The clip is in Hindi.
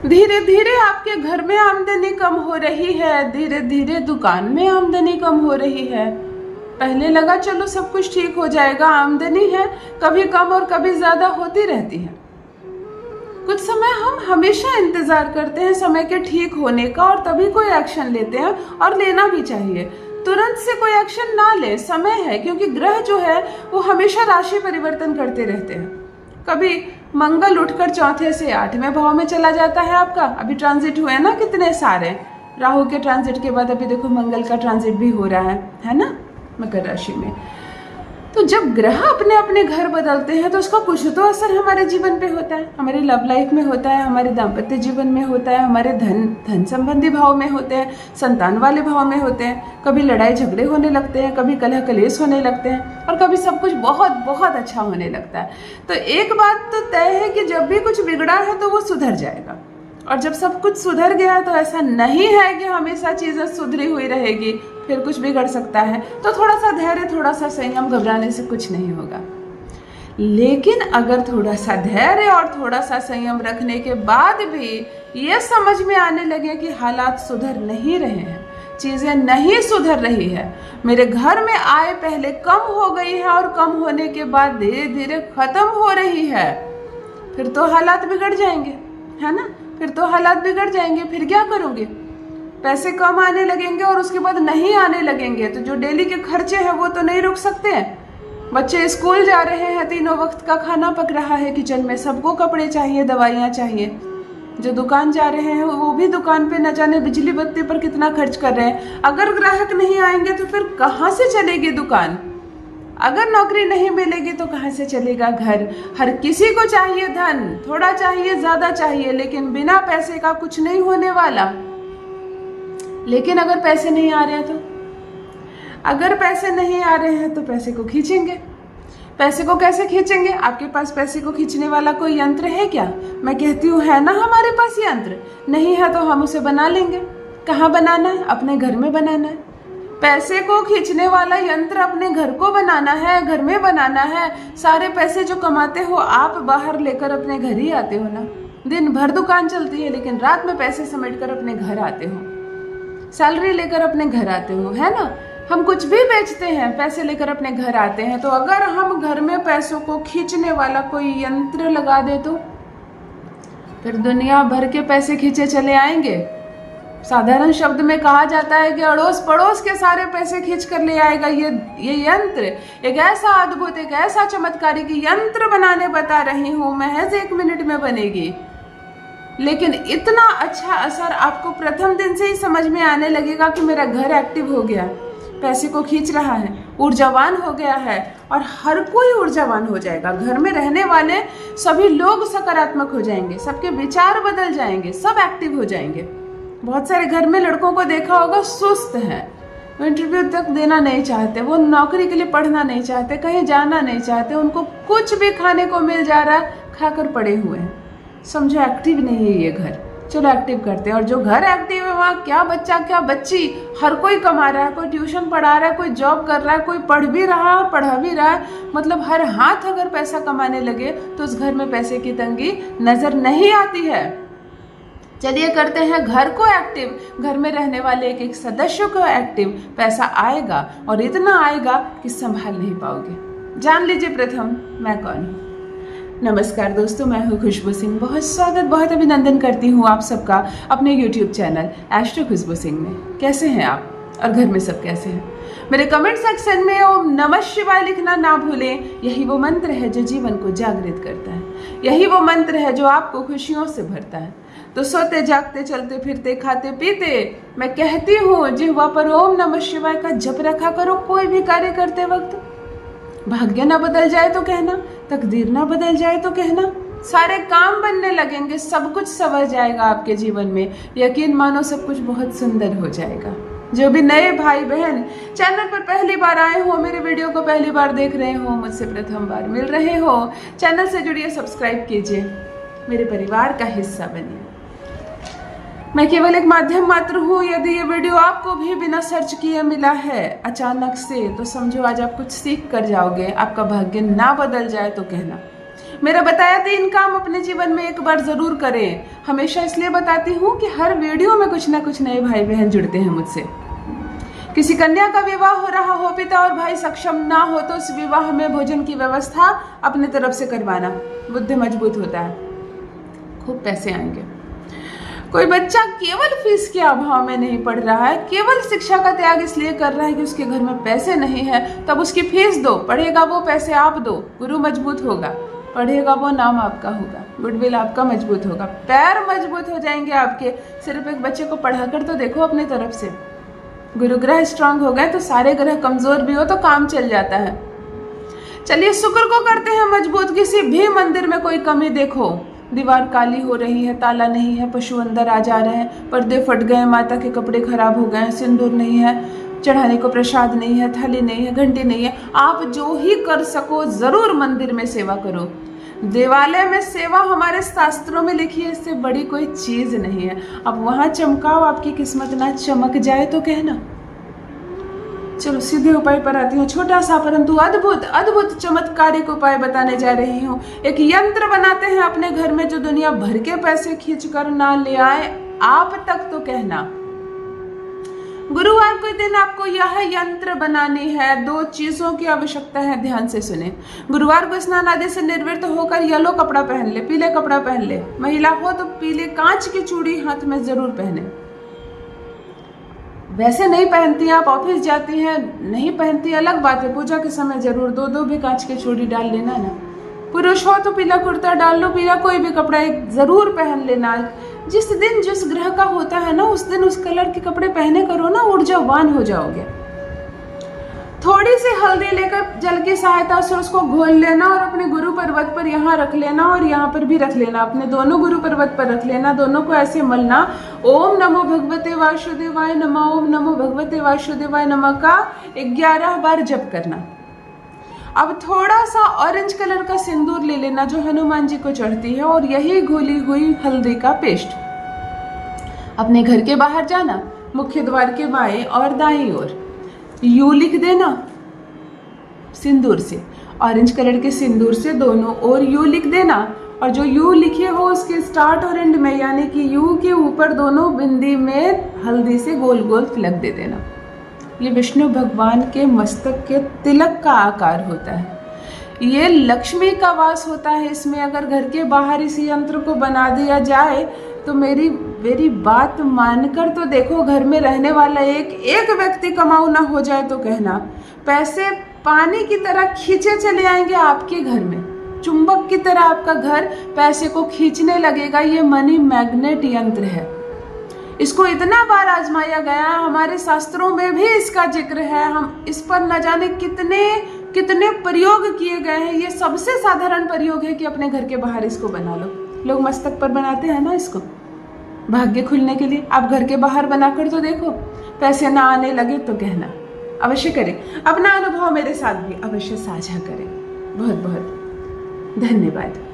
धीरे धीरे आपके घर में आमदनी कम हो रही है, धीरे धीरे दुकान में आमदनी कम हो रही है। पहले लगा चलो सब कुछ ठीक हो जाएगा, आमदनी है, कभी कम और कभी ज्यादा होती रहती है। कुछ समय हम हमेशा इंतजार करते हैं समय के ठीक होने का और तभी कोई एक्शन लेते हैं, और लेना भी चाहिए। तुरंत से कोई एक्शन ना ले, समय है, क्योंकि ग्रह जो है वो हमेशा राशि परिवर्तन करते रहते हैं। कभी मंगल उठकर चौथे से 8वें भाव में चला जाता है आपका, अभी ट्रांजिट हुए ना कितने सारे। राहु के ट्रांजिट के बाद अभी देखो मंगल का ट्रांजिट भी हो रहा है ना, मकर राशि में। तो जब ग्रह अपने अपने घर बदलते हैं तो उसका कुछ तो असर हमारे जीवन पे होता है, हमारे लव लाइफ में होता है, हमारे दाम्पत्य जीवन में होता है, हमारे धन संबंधी भाव में होते हैं, संतान वाले भाव में होते हैं। कभी लड़ाई झगड़े होने लगते हैं, कभी कलह कलेश होने लगते हैं, और कभी सब कुछ बहुत बहुत अच्छा होने लगता है। तो एक बात तो तय है कि जब भी कुछ बिगड़ा है तो वो सुधर जाएगा, और जब सब कुछ सुधर गया है तो ऐसा नहीं है कि हमेशा चीजें सुधरी हुई रहेगी, फिर कुछ बिगड़ सकता है। तो थोड़ा सा धैर्य, थोड़ा सा संयम, घबराने से कुछ नहीं होगा। लेकिन अगर थोड़ा सा धैर्य और थोड़ा सा संयम रखने के बाद भी ये समझ में आने लगे कि हालात सुधर नहीं रहे हैं, चीजें नहीं सुधर रही है, मेरे घर में आय पहले कम हो गई है और कम होने के बाद धीरे धीरे खत्म हो रही है, फिर तो हालात बिगड़ जाएंगे, है ना। फिर तो हालात बिगड़ जाएंगे, फिर क्या करोगे। पैसे कम आने लगेंगे और उसके बाद नहीं आने लगेंगे, तो जो डेली के खर्चे हैं वो तो नहीं रुक सकते हैं। बच्चे स्कूल जा रहे हैं, 3 वक्त का खाना पक रहा है किचन में, सबको कपड़े चाहिए, दवाइयाँ चाहिए। जो दुकान जा रहे हैं वो भी दुकान पे न जाने बिजली बत्ती पर कितना खर्च कर रहे हैं। अगर ग्राहक नहीं आएंगे तो फिर कहाँ से चलेगी दुकान। अगर नौकरी नहीं मिलेगी तो कहाँ से चलेगा घर। हर किसी को चाहिए धन, थोड़ा चाहिए ज्यादा चाहिए, लेकिन बिना पैसे का कुछ नहीं होने वाला। लेकिन अगर पैसे नहीं आ रहे हैं अगर पैसे नहीं आ रहे हैं तो पैसे को खींचेंगे। पैसे को कैसे खींचेंगे। आपके पास पैसे को खींचने वाला कोई यंत्र है क्या। मैं कहती हूँ है ना हमारे पास यंत्र, नहीं है तो हम उसे बना लेंगे। कहाँ बनाना है, अपने घर में बनाना है। पैसे को खींचने वाला यंत्र अपने घर को बनाना है, घर में बनाना है। सारे पैसे जो कमाते हो आप बाहर लेकर अपने घर ही आते हो ना। दिन भर दुकान चलती है लेकिन रात में पैसे समेट कर अपने घर आते हो, सैलरी लेकर अपने घर आते हो, है ना। हम कुछ भी बेचते हैं, पैसे लेकर अपने घर आते हैं। तो अगर हम घर में पैसों को खींचने वाला कोई यंत्र लगा दे तो फिर दुनिया भर के पैसे खींचे चले आएंगे। साधारण शब्द में कहा जाता है कि अड़ोस पड़ोस के सारे पैसे खींच कर ले आएगा ये यंत्र। एक ऐसा अद्भुत, एक ऐसा चमत्कारी कि यंत्र बनाने बता रही हूँ, महज 1 मिनट में बनेगी। लेकिन इतना अच्छा असर आपको प्रथम दिन से ही समझ में आने लगेगा कि मेरा घर एक्टिव हो गया, पैसे को खींच रहा है, ऊर्जावान हो गया है, और हर कोई ऊर्जावान हो जाएगा। घर में रहने वाले सभी लोग सकारात्मक हो जाएंगे, सबके विचार बदल जाएंगे, सब एक्टिव हो जाएंगे। बहुत सारे घर में लड़कों को देखा होगा सुस्त हैं, वो इंटरव्यू तक देना नहीं चाहते, वो नौकरी के लिए पढ़ना नहीं चाहते, कहीं जाना नहीं चाहते, उनको कुछ भी खाने को मिल जा रहा है, खाकर पड़े हुए हैं। समझो एक्टिव नहीं है ये घर। चलो एक्टिव करते हैं। और जो घर एक्टिव है वहाँ क्या बच्चा क्या बच्ची, हर कोई कमा रहा है, कोई ट्यूशन पढ़ा रहा है, कोई जॉब कर रहा है, कोई पढ़ भी रहा है, पढ़ा भी रहा है। मतलब हर हाथ अगर पैसा कमाने लगे तो उस घर में पैसे की तंगी नजर नहीं आती है। चलिए करते हैं घर को एक्टिव, घर में रहने वाले एक एक सदस्य को एक्टिव। पैसा आएगा और इतना आएगा कि संभाल नहीं पाओगे। जान लीजिए प्रथम मैं कौन हूँ। नमस्कार दोस्तों, मैं हूँ खुशबू सिंह। बहुत स्वागत, बहुत अभिनंदन करती हूँ आप सबका अपने YouTube चैनल एस्ट्रो खुशबू सिंह में। कैसे हैं आप और घर में सब कैसे हैं। मेरे कमेंट सेक्शन में ओम नमः शिवाय लिखना ना भूलें। यही वो मंत्र है जो जीवन को जागृत करता है, यही वो मंत्र है जो आपको खुशियों से भरता है। तो सोते जागते चलते फिरते खाते पीते मैं कहती हूँ जिह्वा पर ओम नमः शिवाय का जप रखा करो। कोई भी कार्य करते वक्त भाग्य ना बदल जाए तो कहना, तकदीर ना बदल जाए तो कहना, सारे काम बनने लगेंगे, सब कुछ संवर जाएगा आपके जीवन में। यकीन मानो सब कुछ बहुत सुंदर हो जाएगा। जो भी नए भाई बहन चैनल पर पहली बार आए हो, मेरे वीडियो को पहली बार देख रहे हो, मुझसे प्रथम बार मिल रहे हो, चैनल से जुड़िए, सब्सक्राइब कीजिए, मेरे परिवार का हिस्सा बनिए। मैं केवल एक माध्यम मात्र हूँ। यदि ये वीडियो आपको भी बिना सर्च किए मिला है अचानक से, तो समझो आज आप कुछ सीख कर जाओगे। आपका भाग्य ना बदल जाए तो कहना। मेरा बताया 3 काम अपने जीवन में एक बार जरूर करें। हमेशा इसलिए बताती हूँ कि हर वीडियो में कुछ ना कुछ नए भाई बहन जुड़ते हैं मुझसे। किसी कन्या का विवाह हो रहा हो, पिता और भाई सक्षम ना हो तो उस विवाह में भोजन की व्यवस्था अपने तरफ से करवाना। बुद्धि मजबूत होता है, खूब पैसे आएंगे। कोई बच्चा केवल फीस के अभाव में नहीं पढ़ रहा है, केवल शिक्षा का त्याग इसलिए कर रहा है कि उसके घर में पैसे नहीं है, तब उसकी फीस दो, पढ़ेगा वो, पैसे आप दो, गुरु मजबूत होगा, पढ़ेगा वो, नाम आपका होगा, गुडविल आपका मजबूत होगा, पैर मजबूत हो जाएंगे आपके। सिर्फ एक बच्चे को पढ़ाकर तो देखो अपने तरफ से। गुरु ग्रह स्ट्रांग हो गए तो सारे ग्रह कमजोर भी हो तो काम चल जाता है। चलिए शुक्र को करते हैं मजबूत। किसी भी मंदिर में कोई कमी देखो, दीवार काली हो रही है, ताला नहीं है, पशु अंदर आ जा रहे हैं, पर्दे फट गए, माता के कपड़े खराब हो गए, सिंदूर नहीं है, चढ़ाने को प्रसाद नहीं है, थाली नहीं है, घंटी नहीं है, आप जो ही कर सको जरूर मंदिर में सेवा करो। देवालय में सेवा हमारे शास्त्रों में लिखी है, इससे बड़ी कोई चीज नहीं है। अब वहां चमकाओ, आपकी किस्मत ना चमक जाए तो कहना। चलो सीधे उपाय पर आती हूँ। छोटा सा परंतु अद्भुत अद्भुत चमत्कारिक उपाय बताने जा रही हूँ। एक यंत्र बनाते हैं अपने घर में जो दुनिया भर के पैसे खींच कर ना ले आए आप तक तो कहना। गुरुवार के दिन आपको यह यंत्र बनानी है। 2 चीजों की आवश्यकता है, ध्यान से सुने। गुरुवार को स्नान आदि से निवृत्त होकर येलो कपड़ा पहन ले, पीले कपड़ा पहन ले। महिला हो तो पीले कांच की चूड़ी हाथ में जरूर पहने। वैसे नहीं पहनती, आप ऑफिस जाती हैं, नहीं पहनती अलग बात है, पूजा के समय जरूर 2 भी कांच की चूड़ी डाल लेना ना। पुरुष हो तो पीला कुर्ता डाल लो, पीला कोई भी कपड़ा एक जरूर पहन लेना। जिस दिन जिस ग्रह का होता है ना, उस दिन उस कलर के कपड़े पहने करो ना, ऊर्जावान हो जाओगे। थोड़ी सी हल्दी लेकर जल की सहायता से उसको घोल लेना और अपने गुरु पर्वत पर यहाँ रख लेना और यहाँ पर भी रख लेना, अपने दोनों गुरु पर्वत पर रख लेना, दोनों को ऐसे मलना। ओम नमो भगवते वासुदेवाय नमः, ओम नमो भगवते वासुदेवाय नमः का 11 बार जप करना। अब थोड़ा सा ऑरेंज कलर का सिंदूर ले लेना जो हनुमान जी को चढ़ती है, और यही घोली हुई हल्दी का पेस्ट अपने घर के बाहर जाना, मुख्य द्वार के बाएं और दाईं ओर यू लिख देना सिंदूर से, ऑरेंज कलर के सिंदूर से दोनों ओर यू लिख देना। और जो यू लिखे हो उसके स्टार्ट और एंड में, यानी कि यू के ऊपर दोनों बिंदी में हल्दी से गोल गोल तिलक दे देना। ये विष्णु भगवान के मस्तक के तिलक का आकार होता है। ये लक्ष्मी का वास होता है इसमें। अगर घर के बाहर इस यंत्र को बना दिया जाए तो मेरी बात मानकर तो देखो, घर में रहने वाला एक व्यक्ति कमाऊ ना हो जाए तो कहना। पैसे पानी की तरह खींचे चले आएंगे आपके घर में, चुंबक की तरह आपका घर पैसे को खींचने लगेगा। ये मनी मैग्नेट यंत्र है। इसको इतना बार आजमाया गया, हमारे शास्त्रों में भी इसका जिक्र है। हम इस पर न जाने कितने प्रयोग किए गए हैं। ये सबसे साधारण प्रयोग है कि अपने घर के बाहर इसको बना लो। लोग मस्तक पर बनाते हैं ना इसको, भाग्य खुलने के लिए। आप घर के बाहर बनाकर तो देखो, पैसे ना आने लगे तो कहना। अवश्य करें, अपना अनुभव मेरे साथ भी अवश्य साझा करें। बहुत बहुत धन्यवाद।